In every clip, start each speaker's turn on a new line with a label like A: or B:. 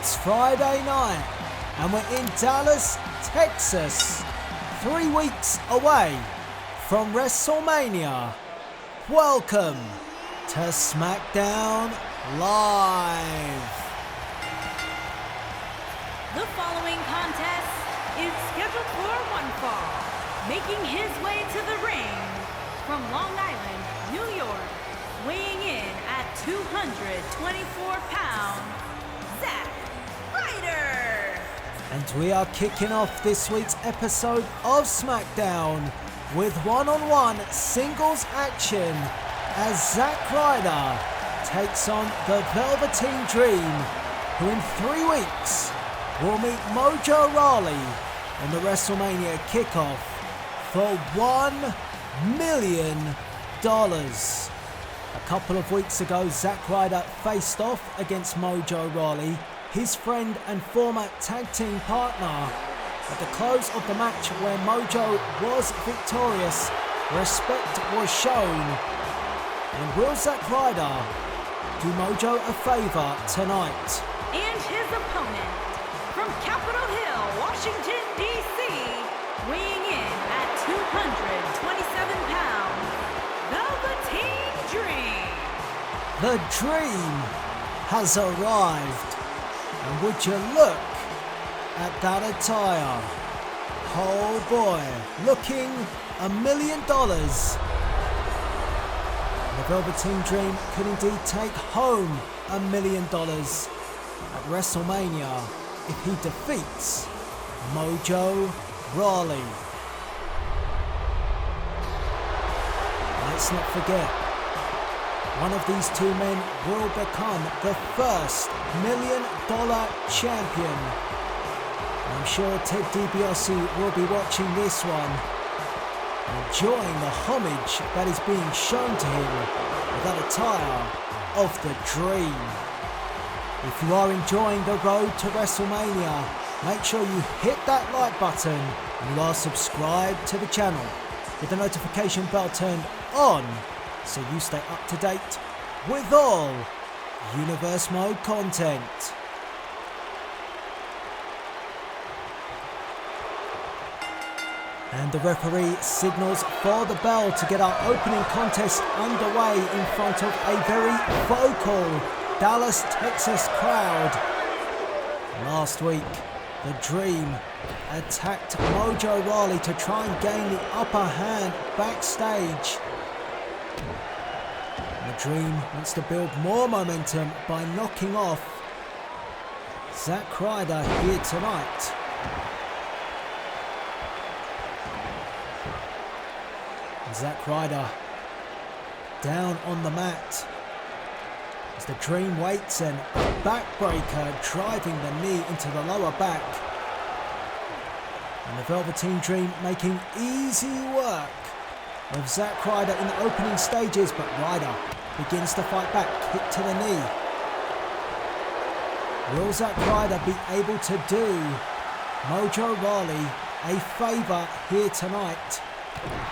A: It's Friday night and we're in Dallas, Texas, 3 weeks away from WrestleMania. Welcome to Smackdown Live.
B: The following contest is scheduled for one fall. Making his way to the ring from Long Island, New York, weighing in at 224 pounds, Zack Ryder.
A: And we are kicking off this week's episode of Smackdown with one-on-one singles action as Zack Ryder takes on the Velveteen Dream, who in 3 weeks will meet Mojo Rawley in the WrestleMania kickoff for $1 million. A couple of weeks ago, Zack Ryder faced off against Mojo Rawley, his friend and former tag team partner. At the close of the match where Mojo was victorious, respect was shown. And will Zack Ryder do Mojo a favour tonight?
B: And his opponent from Capitol Hill, Washington, D.C., weighing in at 227 pounds, Velveteen Dream.
A: The Dream has arrived. And would you look at that attire? Oh boy, looking $1 million. The Velveteen Dream could indeed take home $1 million at WrestleMania if he defeats Mojo Rawley. Let's not forget, one of these two men will become the first $1 million champion. I'm sure Ted DiBiase will be watching this one, enjoying the homage that is being shown to him with that attire of the Dream. If you are enjoying the road to WrestleMania, make sure you hit that like button and you are subscribed to the channel with the notification bell turned on so you stay up to date with all Universe Mode content. And the referee signals for the bell to get our opening contest underway in front of a very vocal Dallas, Texas crowd. Last week, the Dream attacked Mojo Rawley to try and gain the upper hand backstage. The Dream wants to build more momentum by knocking off Zack Ryder here tonight. Zack Ryder down on the mat as the Dream waits, and a backbreaker driving the knee into the lower back. And the Velveteen Dream making easy work of Zack Ryder in the opening stages, but Ryder begins to fight back, kick to the knee. Will Zack Ryder be able to do Mojo Rawley a favour here tonight?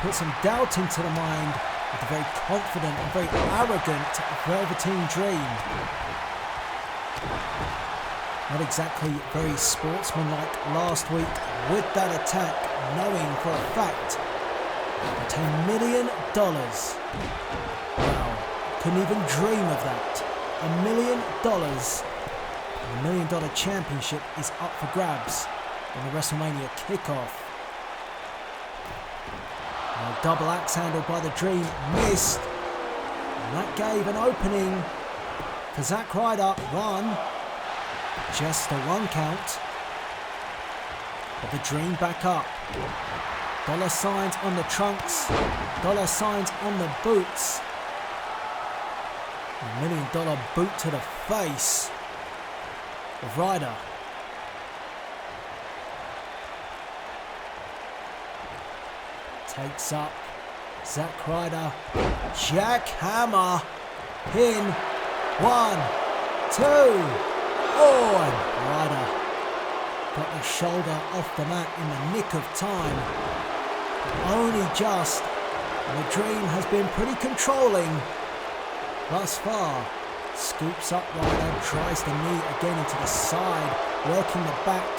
A: Put some doubt into the mind of the very confident and very arrogant Velveteen Dream. Not exactly very sportsmanlike last week with that attack, knowing for a fact that $1 million. Wow, couldn't even dream of that. $1 million. The $1 million championship is up for grabs in the WrestleMania kickoff. A double axe handle by the Dream missed, and that gave an opening for Zack Ryder. Just a 1 count, but the Dream back up. Dollar signs on the trunks, dollar signs on the boots. $1 million boot to the face of Ryder. Takes up Zack Ryder, jackhammer, pin, 1, 2, and Ryder got the shoulder off the mat in the nick of time. Only just, and the Dream has been pretty controlling thus far Scoops up Ryder, tries the knee again into the side, working the back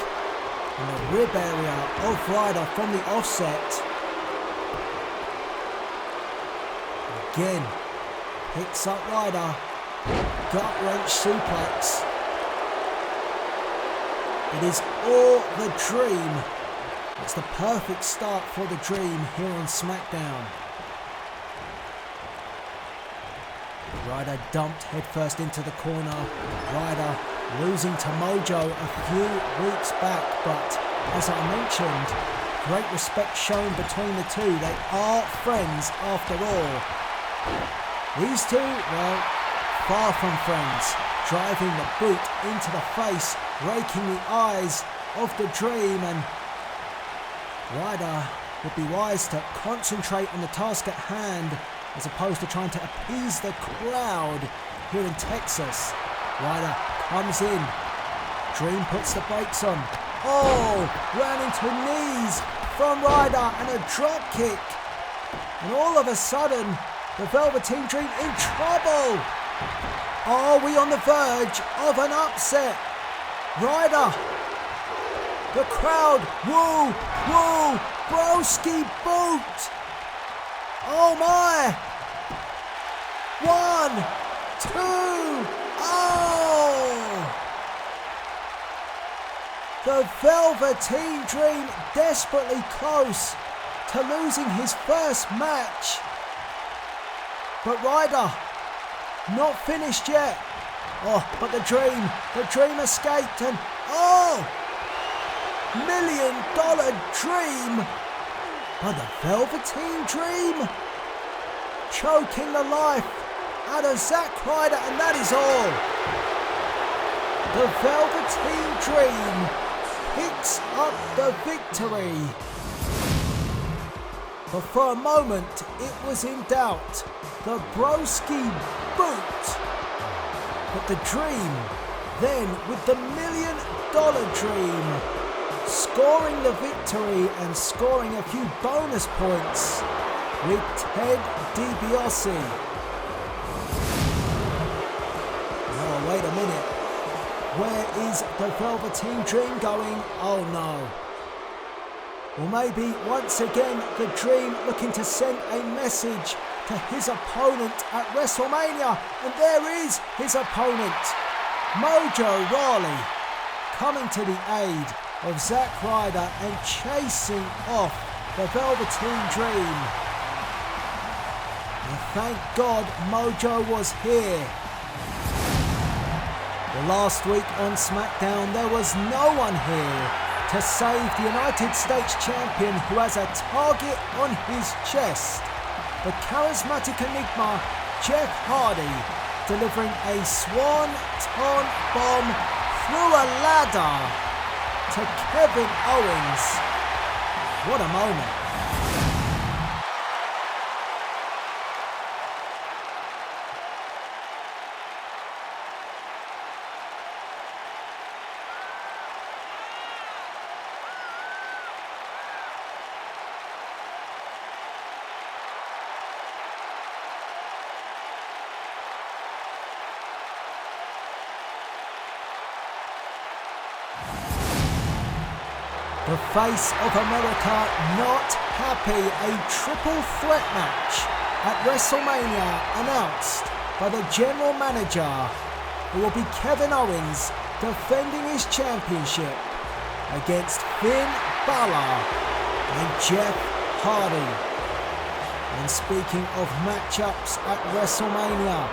A: and the rib area of Ryder from the offset. Again, picks up Ryder, gut wrench suplex. It is all the Dream. It's the perfect start for the Dream here on Smackdown. Ryder dumped headfirst into the corner. Ryder losing to Mojo a few weeks back, but as I mentioned, great respect shown between the two. They are friends after all. These two, well, far from friends. Driving the boot into the face, raking the eyes of the Dream, and Ryder would be wise to concentrate on the task at hand as opposed to trying to appease the crowd here in Texas. Ryder comes in. Dream puts the brakes on. Oh, ran into knees from Ryder and a drop kick. And all of a sudden, the Velveteen Dream in trouble. Are we on the verge of an upset? Ryder. The crowd. Woo, woo, broski boot. Oh my. 1, 2, oh. The Velveteen Dream desperately close to losing his first match. But Ryder, not finished yet. Oh, but the Dream escaped and oh! $1 million Dream. But the Velveteen Dream choking the life out of Zack Ryder, and that is all. The Velveteen Dream picks up the victory. But for a moment, it was in doubt. The broski boot. But the Dream, then with the $1 million Dream, scoring the victory and scoring a few bonus points with Ted DiBiase. Oh, wait a minute. Where is the Velveteen Dream going? Oh no. Or maybe once again the Dream looking to send a message to his opponent at WrestleMania. And there is his opponent, Mojo Rawley, coming to the aid of Zack Ryder and chasing off the Velveteen Dream. And thank God Mojo was here. Well, last week on Smackdown there was no one here to save the United States Champion who has a target on his chest. The charismatic enigma Jeff Hardy delivering a swan-ton bomb through a ladder to Kevin Owens. What a moment. The face of America not happy. A triple threat match at WrestleMania announced by the general manager, who will be Kevin Owens defending his championship against Finn Balor and Jeff Hardy. And speaking of matchups at WrestleMania,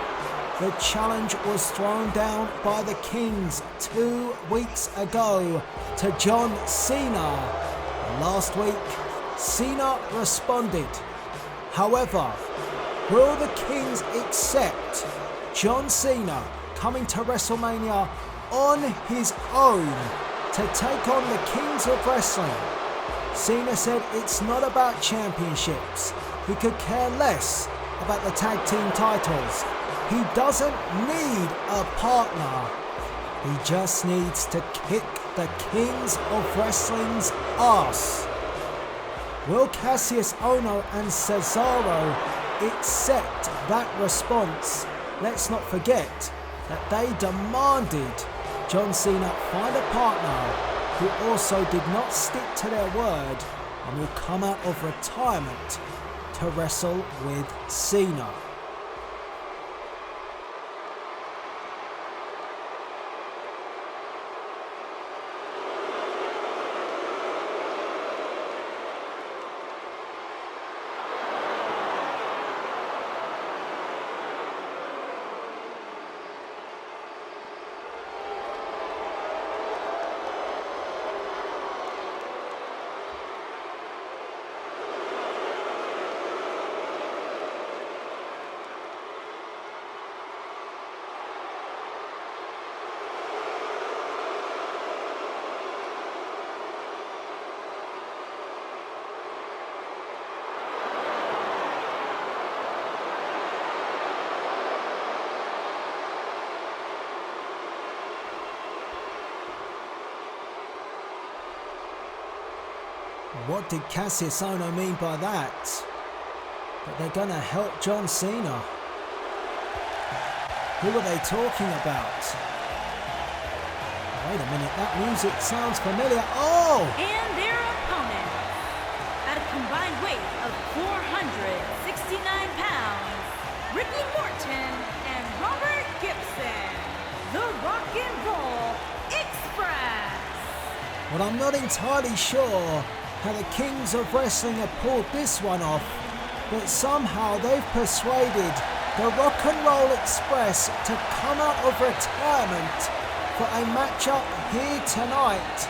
A: the challenge was thrown down by the Kings 2 weeks ago to John Cena. And last week, Cena responded. However, will the Kings accept John Cena coming to WrestleMania on his own to take on the Kings of Wrestling? Cena said it's not about championships. He could care less about the tag team titles. He doesn't need a partner. He just needs to kick the Kings of Wrestling's ass. Will Kassius Ohno and Cesaro accept that response? Let's not forget, that they demanded John Cena find a partner who also did not stick to their word and will come out of retirement to wrestle with Cena. What did Kassius Ohno mean by that? That they're gonna help John Cena? Who are they talking about? Wait a minute, that music sounds familiar. Oh!
B: And their opponent, at a combined weight of 469 pounds, Ricky Morton and Robert Gibson, the Rock and Roll Express.
A: Well, I'm not entirely sure how the Kings of Wrestling have pulled this one off, but somehow they've persuaded the Rock and Roll Express to come out of retirement for a matchup here tonight.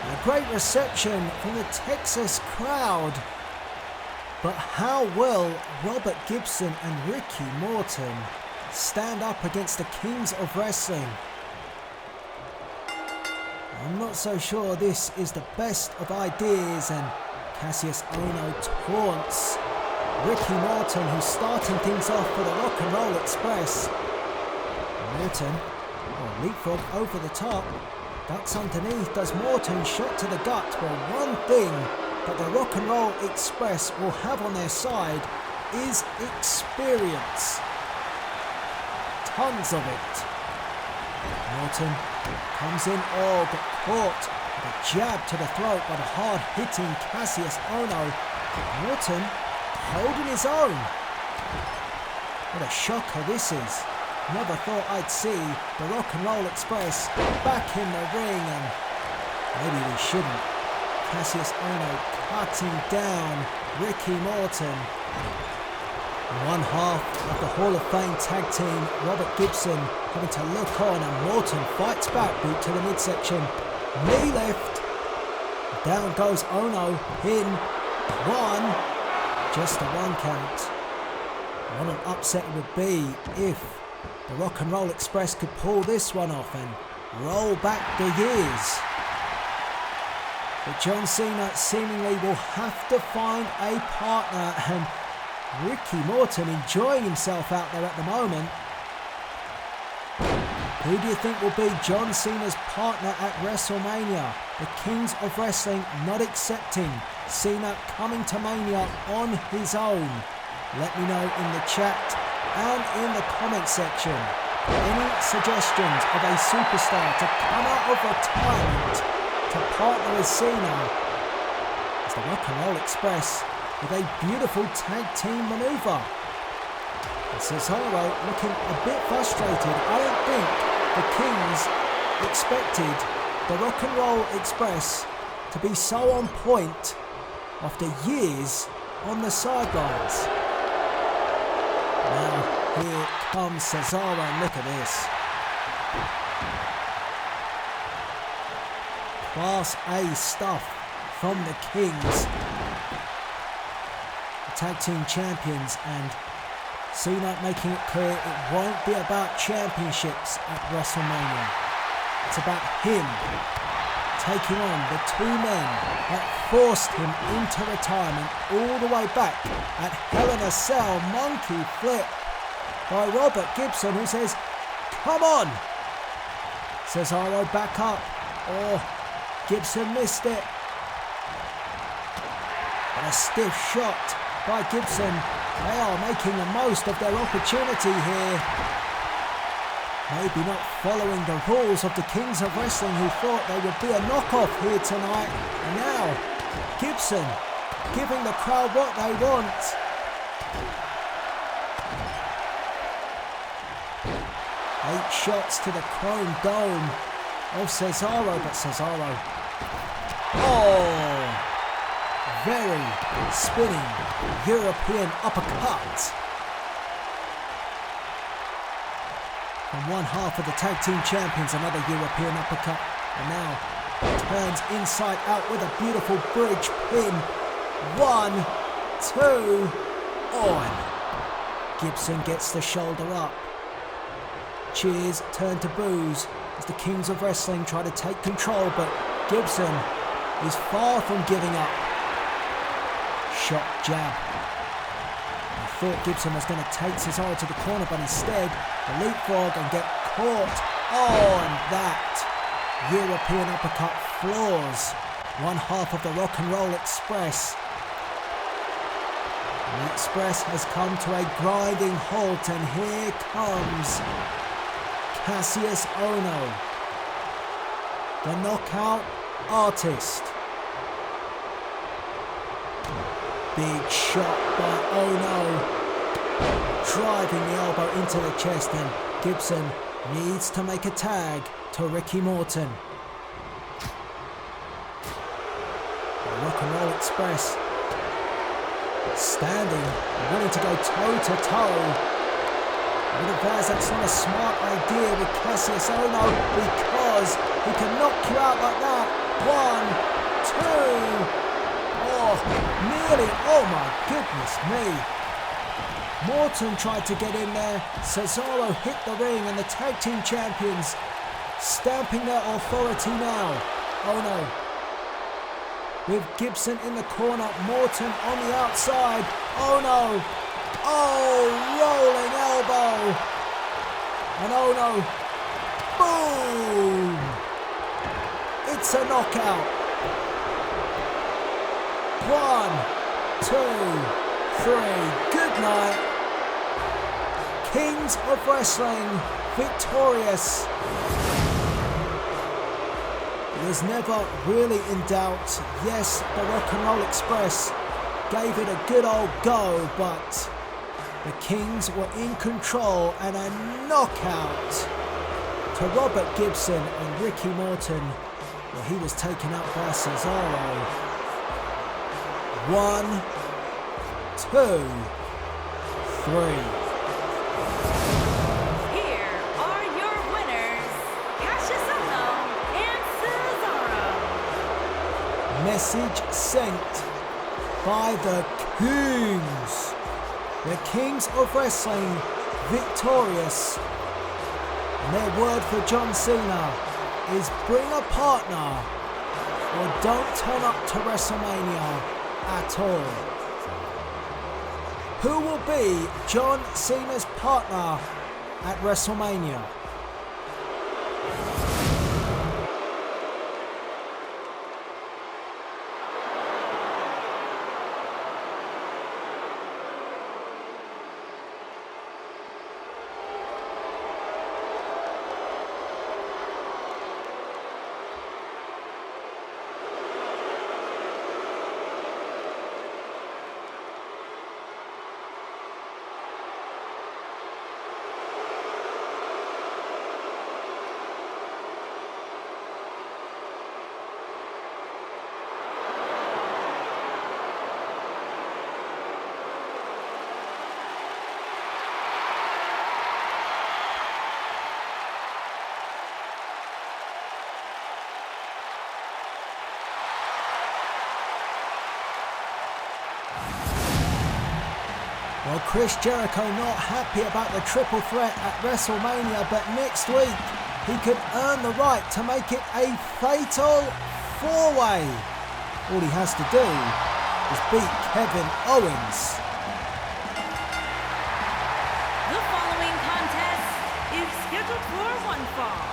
A: A great reception from the Texas crowd. But how will Robert Gibson and Ricky Morton stand up against the Kings of Wrestling? I'm not so sure this is the best of ideas, and Kassius Ohno taunts Ricky Morton, who's starting things off for the Rock and Roll Express. Morton, leapfrog over the top, ducks underneath, does Morton, shot to the gut. Well, one thing that the Rock and Roll Express will have on their side is experience. Tons of it. Morton comes in, got caught with a jab to the throat by the hard-hitting Kassius Ohno. Morton holding his own. What a shocker this is. Never thought I'd see the Rock and Roll Express back in the ring, and maybe we shouldn't. Kassius Ohno cutting down Ricky Morton. One half of the Hall of Fame tag team, Robert Gibson, having to look on, and Morton fights back, boot to the midsection, knee lift. Down goes Ohno, in one, just a one count. What an upset it would be if the Rock and Roll Express could pull this one off and roll back the years. But John Cena seemingly will have to find a partner, and Ricky Morton enjoying himself out there at the moment. Who do you think will be John Cena's partner at WrestleMania? The Kings of Wrestling not accepting Cena coming to Mania on his own. Let me know in the chat and in the comment section any suggestions of a superstar to come out of retirement to partner with Cena. It's the Rock and Roll Express with a beautiful tag team maneuver. And Cesaro looking a bit frustrated. I don't think the Kings expected the Rock and Roll Express to be so on point after years on the sidelines. Now here comes Cesaro, and look at this. Class A stuff from the Kings. Tag team champions, and Cena making it clear it won't be about championships at WrestleMania. It's about him taking on the two men that forced him into retirement all the way back at Hell in a Cell. Monkey flip by Robert Gibson, who says, "Come on!" Cesaro back up. Gibson missed it. But a stiff shot by Gibson. They are making the most of their opportunity here. maybe not following the rules of the Kings of Wrestling, who thought they would be a knockoff here tonight. And now, Gibson giving the crowd what they want. Eight shots to the chrome dome of Cesaro, but Cesaro, very spinning European uppercut from one half of the tag team champions. Another European uppercut, and now turns inside out with a beautiful bridge pin. 1, 2, on. Gibson gets the shoulder up. Cheers turn to boos as the Kings of Wrestling try to take control, but Gibson is far from giving up. Shot jab. I thought Gibson was going to take Cesaro to the corner, but instead the leapfrog and get caught on that. European uppercut floors one half of the Rock and Roll Express. And the Express has come to a grinding halt, and here comes Kassius Ohno, the knockout artist. Big shot by Ohno, driving the elbow into the chest, and Gibson needs to make a tag to Ricky Morton. The Rock and Roll Express standing, willing to go toe to toe. I would advise that's not a smart idea with Kassius Ohno, because he can knock you out like that. 1, 2, nearly, oh my goodness me. Morton tried to get in there, Cesaro hit the ring, and the tag team champions stamping their authority now. Ohno with Gibson in the corner, Morton on the outside. Ohno, rolling elbow, and Ohno, boom! It's a knockout. 1, 2, 3, good night. Kings of Wrestling victorious. It was never really in doubt. Yes, the Rock and Roll Express gave it a good old go, but the Kings were in control, and a knockout to Robert Gibson and Ricky Morton. Well, he was taken out by Cesaro. 1, 2, 3.
B: Here are your winners, Kassius Ohno and Cesaro.
A: Message sent by the Kings. The Kings of Wrestling victorious. And their word for John Cena is bring a partner or don't turn up to WrestleMania at all. Who will be John Cena's partner at WrestleMania? Well, Chris Jericho not happy about the triple threat at WrestleMania, but next week he could earn the right to make it a fatal four-way. All he has to do is beat Kevin Owens.
B: The following contest is scheduled for one fall.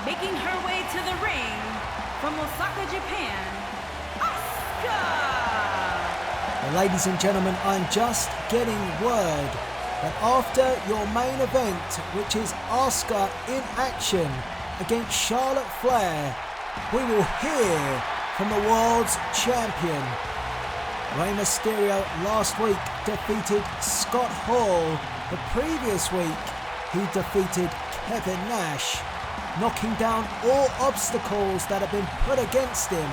B: Making her way to the ring from Osaka, Japan, Asuka.
A: Well, ladies and gentlemen, I'm just getting word But after your main event, which is Asuka in action against Charlotte Flair, we will hear from the world's champion. Rey Mysterio last week defeated Scott Hall. The previous week, he defeated Kevin Nash, knocking down all obstacles that have been put against him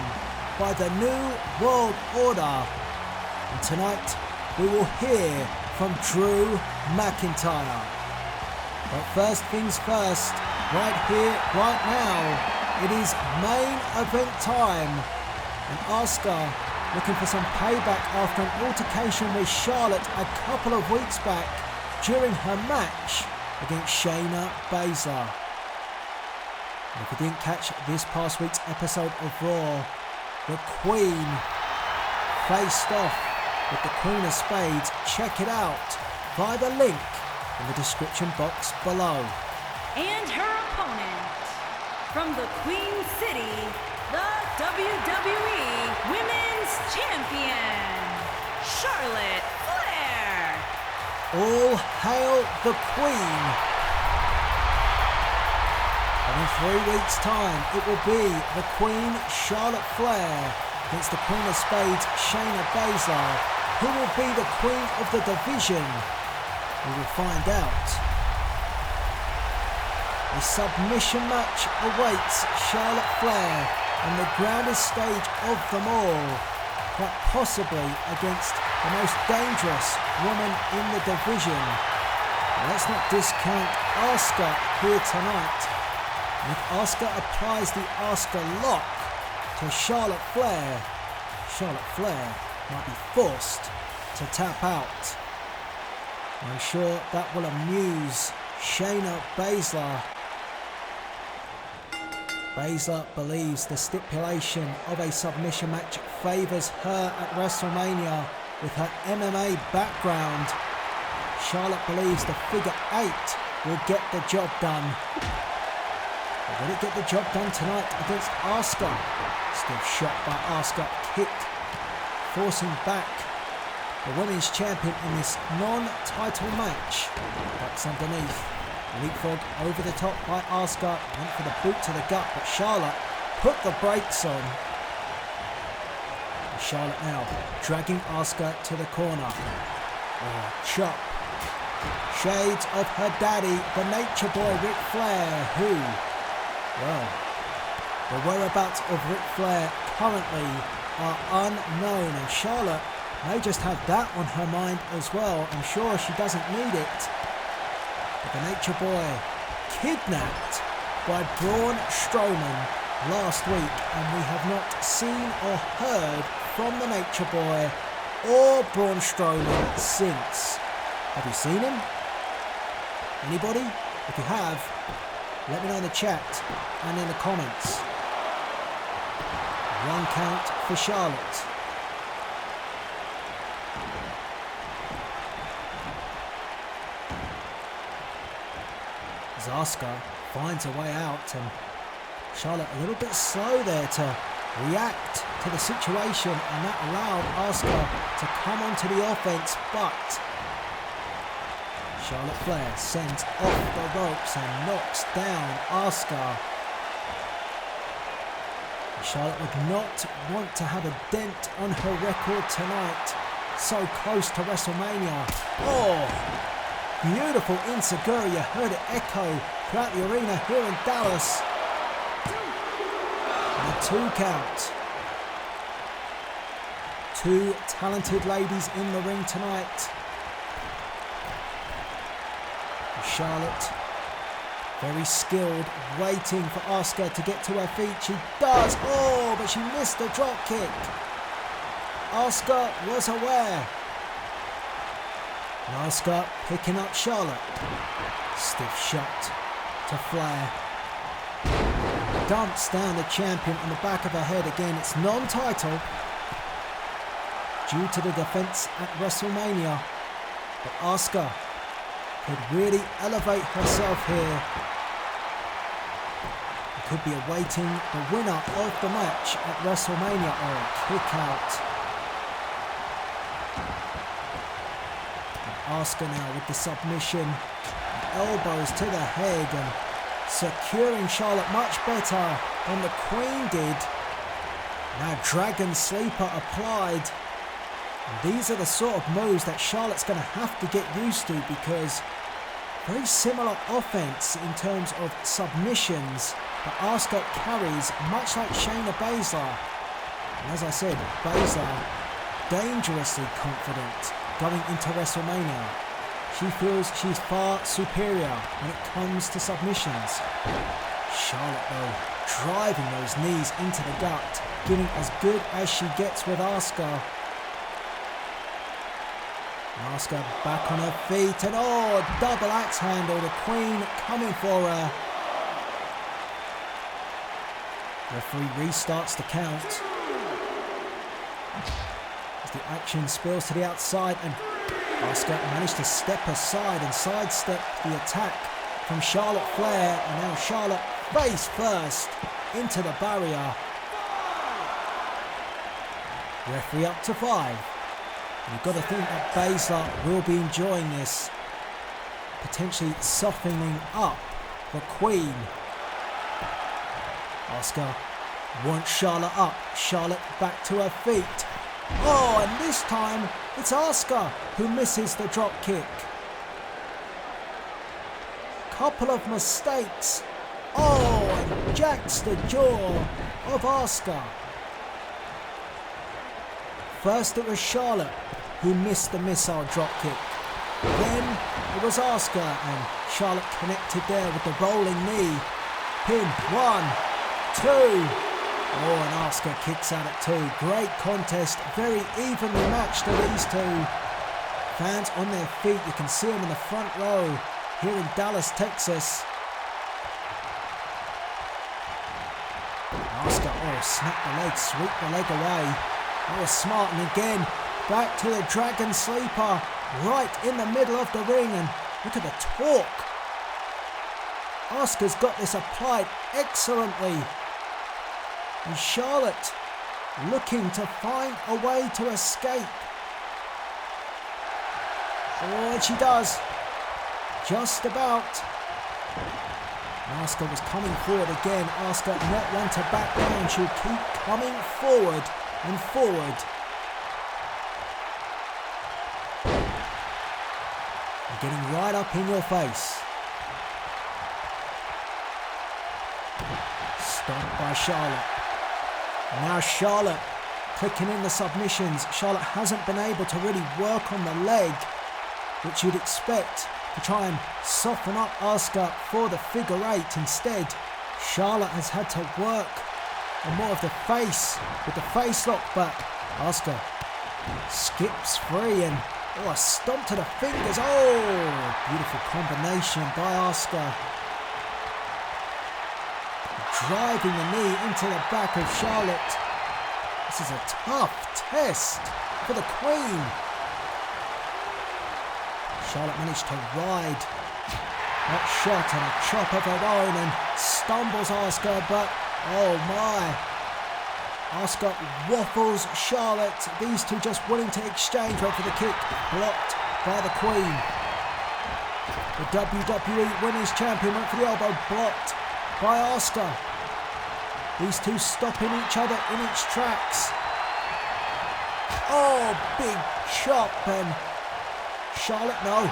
A: by the New World Order. And tonight, we will hear from Drew McIntyre. But first things first, right here, right now, it is main event time. And Asuka looking for some payback after an altercation with Charlotte a couple of weeks back during her match against Shayna Baszler. And if you didn't catch this past week's episode of Raw, the Queen faced off with the Queen of Spades. Check it out via the link in the description box below.
B: And her opponent, from the Queen City, the WWE Women's Champion, Charlotte Flair.
A: All hail the Queen. And in 3 weeks' time, it will be the Queen Charlotte Flair against the Queen of Spades Shayna Baszler, who will be the Queen of the division. We will find out. A submission match awaits Charlotte Flair on the grandest stage of them all, quite possibly against the most dangerous woman in the division. Let's not discount Asuka here tonight. And if Asuka applies the Asuka lock to Charlotte Flair might be forced to tap out. I'm sure that will amuse Shayna Baszler. Baszler believes the stipulation of a submission match favours her at WrestleMania with her MMA background. Charlotte believes the figure 8 will get the job done. But will it get the job done tonight against Asuka? Still shot by Asuka, kicked, forcing back the women's champion in this non-title match. Backs underneath. Leapfrog over the top by Asuka. Went for the boot to the gut, but Charlotte put the brakes on. And Charlotte now dragging Asuka to the corner. Oh, chop. Shades of her daddy, the Nature Boy Ric Flair, who, well, the whereabouts of Ric Flair currently are unknown, and Charlotte may just have that on her mind as well. I'm sure she doesn't need it. But the Nature Boy kidnapped by Braun Strowman last week, and we have not seen or heard from the Nature Boy or Braun Strowman since. Have you seen him? Anybody? If you have, let me know in the chat and in the comments. 1 count for Charlotte. Asuka finds a way out, and Charlotte a little bit slow there to react to the situation, and that allowed Asuka to come onto the offense, but Charlotte Flair sends off the ropes and knocks down Asuka. Charlotte would not want to have a dent on her record tonight. So close to WrestleMania. Oh! Beautiful Insegura, you heard it echo throughout the arena here in Dallas. And a 2 count. 2 talented ladies in the ring tonight. Charlotte, very skilled, waiting for Asuka to get to her feet. She does. Oh, but she missed the drop kick. Asuka was aware. And Asuka picking up Charlotte. Stiff shot to Flair. Dumps down the champion on the back of her head again. It's non-title due to the defense at WrestleMania. But Asuka could really elevate herself here. Could be awaiting the winner of the match at WrestleMania, or a kick out. Asuka now with the submission. Elbows to the head and securing Charlotte much better than the Queen did. Now Dragon Sleeper applied. And these are the sort of moves that Charlotte's going to have to get used to, because very similar offense in terms of submissions that Asuka carries, much like Shayna Baszler. And as I said, Baszler dangerously confident going into WrestleMania. She feels she's far superior when it comes to submissions. Charlotte though, driving those knees into the gut, getting as good as she gets with Asuka. Asuka back on her feet and double axe handle, the Queen coming for her. Referee restarts the count. As the action spills to the outside and Asuka managed to step aside and sidestep the attack from Charlotte Flair, and now Charlotte face first into the barrier. Referee up to 5. You've got to think that Baszler will be enjoying this, potentially softening up the Queen. Asuka wants Charlotte up, Charlotte back to her feet. And this time it's Asuka who misses the drop kick. Couple of mistakes. And jacks the jaw of Asuka. First it was Charlotte who missed the missile drop kick. Then it was Asuka, and Charlotte connected there with the rolling knee. Pin 1, 2. And Asuka kicks out at 2. Great contest, very evenly matched to these two. Fans on their feet, you can see them in the front row here in Dallas, Texas. Asuka, snap the leg, sweep the leg away. That was smart, and again, back to the Dragon Sleeper, right in the middle of the ring, and look at the torque. Asuka's got this applied excellently. And Charlotte looking to find a way to escape. And she does. Just about. Asuka was coming forward again. Asuka not one to back down. She'll keep coming forward and forward. And getting right up in your face. Stomped by Charlotte. Now Charlotte clicking in the submissions. Charlotte hasn't been able to really work on the leg, which you'd expect to try and soften up Asuka for the figure 8. Instead, Charlotte has had to work on more of the face with the face lock, but Asuka skips free and a stomp to the fingers. Beautiful combination by Asuka. Driving the knee into the back of Charlotte. This is a tough test for the Queen. Charlotte managed to ride that shot and a chop of her own and stumbles Asuka, but Asuka waffles Charlotte. These two just willing to exchange right for the kick. Blocked by the Queen. The WWE Women's Champion went for the elbow. Blocked by Asuka. These two stopping each other in its tracks. Big chop, and Charlotte, no.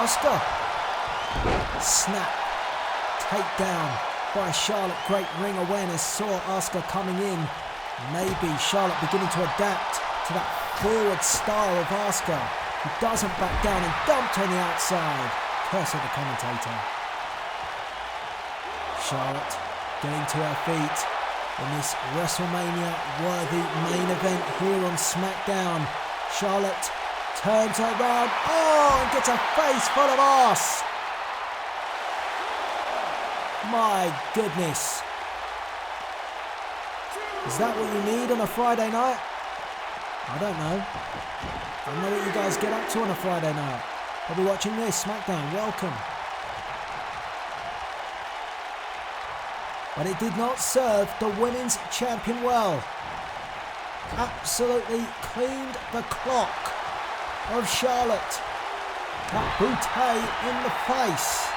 A: Asuka. Snap. Takedown by Charlotte. Great ring awareness. Saw Asuka coming in. Maybe Charlotte beginning to adapt to that forward style of Asuka, who doesn't back down, and dumped on the outside. Curse of the commentator. Charlotte getting to her feet in this WrestleMania-worthy main event here on Smackdown. Charlotte turns around, and gets a face full of arse. My goodness. Is that what you need on a Friday night? I don't know. I don't know what you guys get up to on a Friday night. I'll be watching this, Smackdown, welcome. But it did not serve the women's champion well. Absolutely cleaned the clock of Charlotte. That bootay in the face.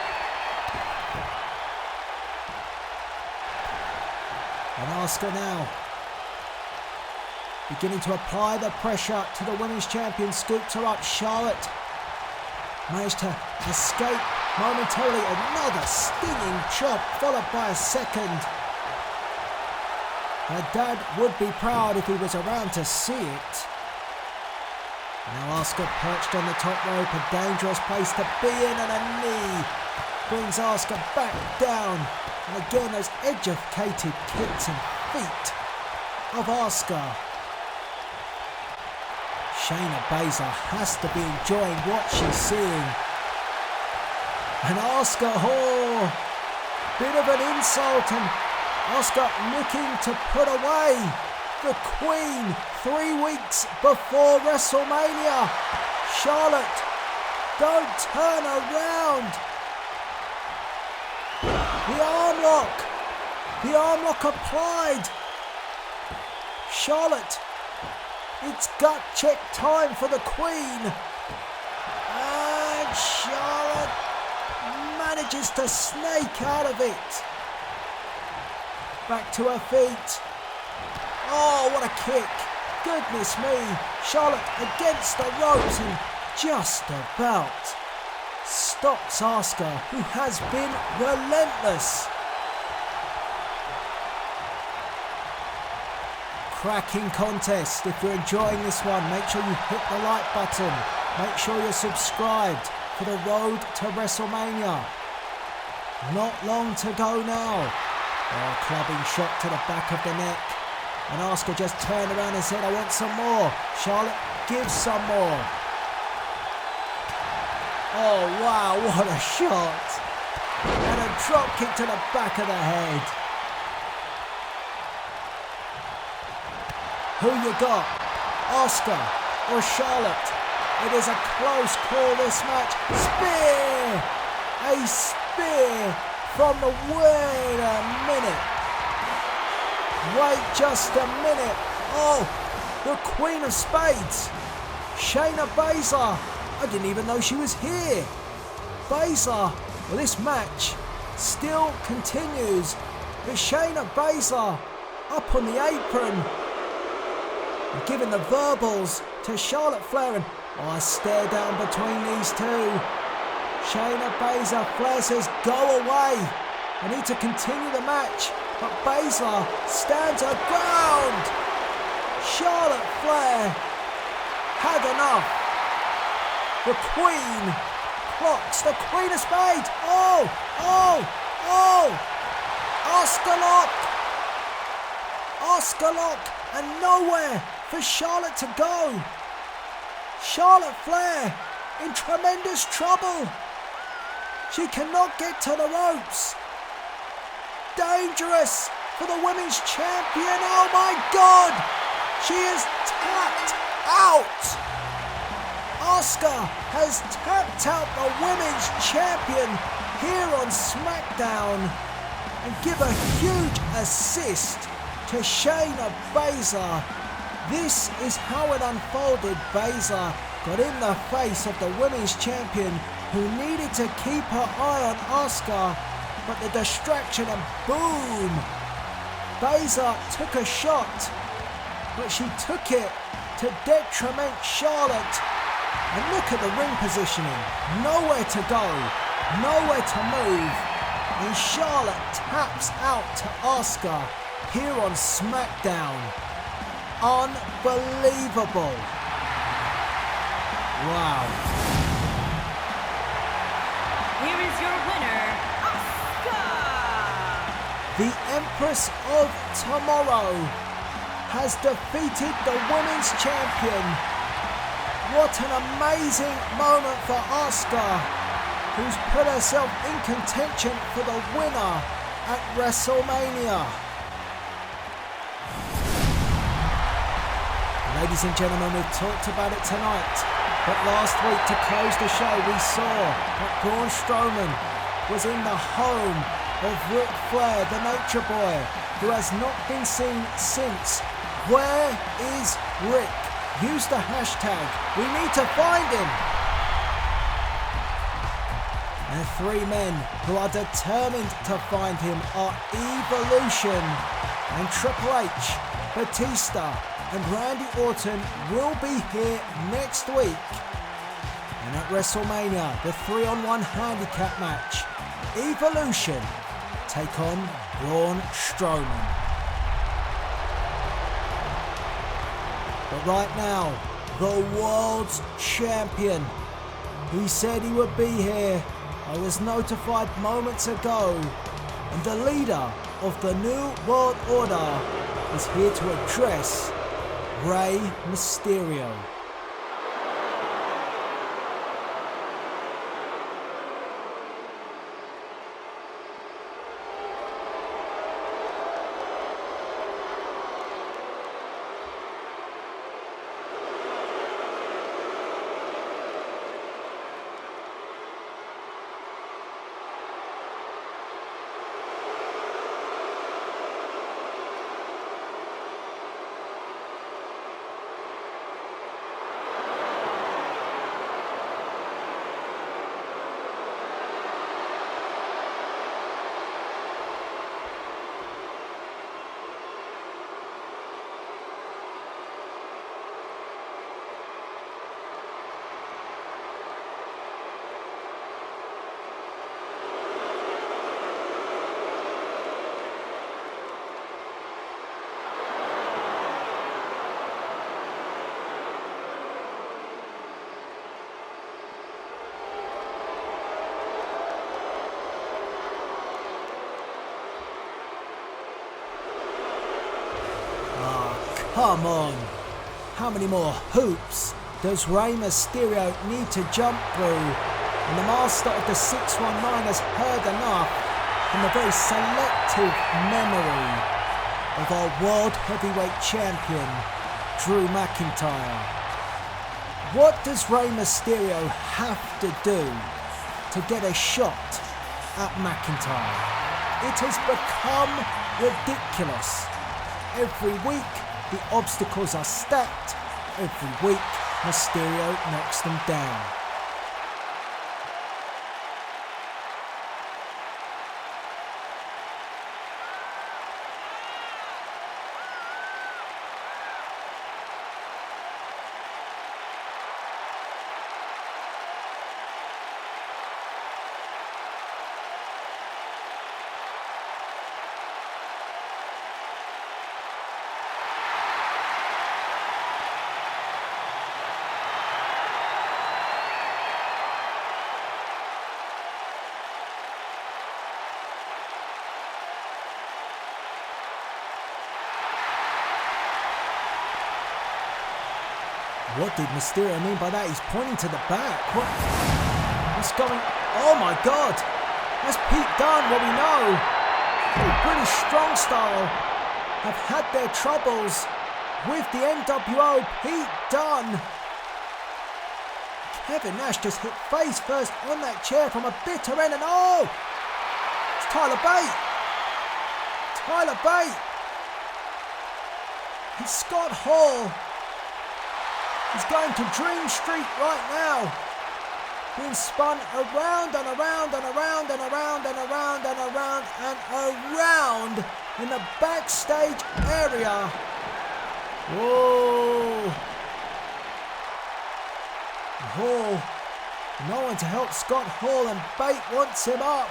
A: And Asuka now beginning to apply the pressure to the women's champion. Scoops her up. Charlotte managed to escape momentarily. Another stinging chop followed by a second. Her dad would be proud if he was around to see it. Now Asuka perched on the top rope, a dangerous place to be in, and a knee brings Asuka back down. And again, those educated kicks and feet of Asuka. Shayna Baszler has to be enjoying what she's seeing. And Asuka, bit of an insult, and Asuka looking to put away the Queen 3 weeks before WrestleMania. Charlotte, don't turn around. The arm lock applied. Charlotte, it's gut check time for the Queen. And Charlotte manages to snake out of it. Back to her feet. Oh, what a kick. Goodness me. Charlotte against the ropes and just about stops Asuka, who has been relentless. Cracking contest. If you're enjoying this one, make sure you hit the like button. Make sure you're subscribed for the road to WrestleMania. Not long to go now. Oh, clubbing shot to the back of the neck. And Asuka just turned around and said, I want some more. Charlotte gives some more. Oh, wow, what a shot. And a drop kick to the back of the head. Who you got? Asuka or Charlotte? It is a close call, this match. Spear! A spear from the... Wait a minute. Wait just a minute. Oh, the Queen of Spades. Shayna Baszler. I didn't even know she was here. Baszler. Well, this match still continues with Shayna Baszler up on the apron and giving the verbals to Charlotte Flair. And I stare down between these two. Shayna Baszler. Flair says, go away. I need to continue the match. But Baszler stands her ground. Charlotte Flair had enough. The Queen clocks. The Queen of Spades. Oh. Asuka lock. And nowhere for Charlotte to go. Charlotte Flair in tremendous trouble. She cannot get to the ropes. Dangerous for the women's champion. Oh my God. She is tapped out. Asuka has tapped out the women's champion here on Smackdown and give a huge assist to Shayna Baszler. This is how it unfolded. Baszler got in the face of the women's champion who needed to keep her eye on Asuka, but the distraction and boom! Baszler took a shot, but she took it to detriment Charlotte. And look at the ring positioning. Nowhere to go, nowhere to move. And Charlotte taps out to Asuka here on Smackdown. Unbelievable. Wow.
B: Here is your winner, Asuka.
A: The Empress of Tomorrow has defeated the women's champion. What an amazing moment for Asuka, who's put herself in contention for the winner at WrestleMania. Ladies and gentlemen, we've talked about it tonight, but last week to close the show we saw that Braun Strowman was in the home of Ric Flair, the Nature Boy, who has not been seen since. Where is Rick? Use the hashtag. We need to find him. And 3 men who are determined to find him are Evolution, and Triple H, Batista and Randy Orton will be here next week. And at WrestleMania, the 3-on-1 handicap match, Evolution take on Braun Strowman. But right now, the world's champion, he said he would be here. I was notified moments ago, and the leader of the New World Order is here to address Rey Mysterio. Come on, how many more hoops does Rey Mysterio need to jump through? And the master of the 619 has heard enough from the very selective memory of our World Heavyweight Champion, Drew McIntyre. What does Rey Mysterio have to do to get a shot at McIntyre? It has become ridiculous. Every week, the obstacles are stacked. Every week, Mysterio knocks them down. What did Mysterio mean by that? He's pointing to the back. What's going... Oh my God! That's Pete Dunne, what we know. The British Strong Style have had their troubles with the NWO. Pete Dunne. Kevin Nash just hit face first on that chair from a bitter end, and oh! It's Tyler Bate. Tyler Bate. It's Scott Hall. He's going to Dream Street right now. Being spun around and around and around and around and around and around and around in the backstage area. Whoa. Hall. No one to help Scott Hall, and Bate wants him up.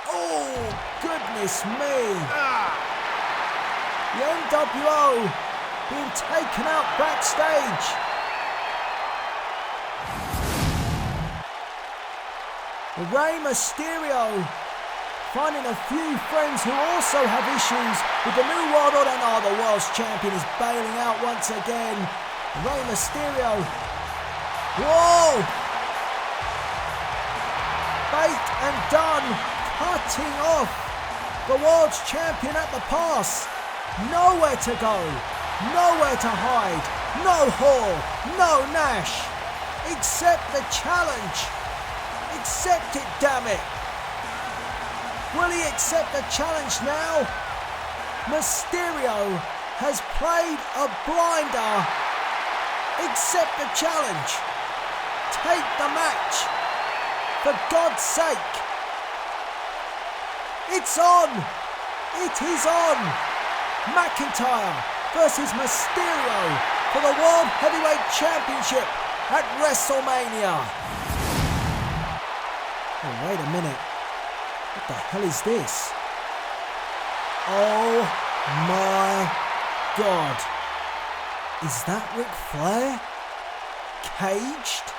A: Oh, goodness me. The NWO being taken out backstage. Rey Mysterio finding a few friends who also have issues with the New World Order. Now the World's Champion is bailing out once again. Rey Mysterio. Whoa! Bate and Dunne cutting off the World's Champion at the pass. Nowhere to go. Nowhere to hide, no Hall, no Nash. Accept the challenge. Accept it, damn it. Will he accept the challenge now? Mysterio has played a blinder. Accept the challenge. Take the match. For God's sake. It's on. It is on. McIntyre versus Mysterio for the World Heavyweight Championship at WrestleMania. Oh, wait a minute. What the hell is this? Oh my God. Is that Ric Flair? Caged?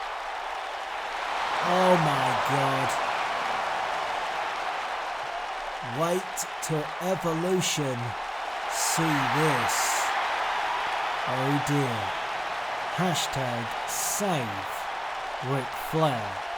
A: Oh my God. Wait till Evolution see this. Oh dear. Hashtag save Ric Flair.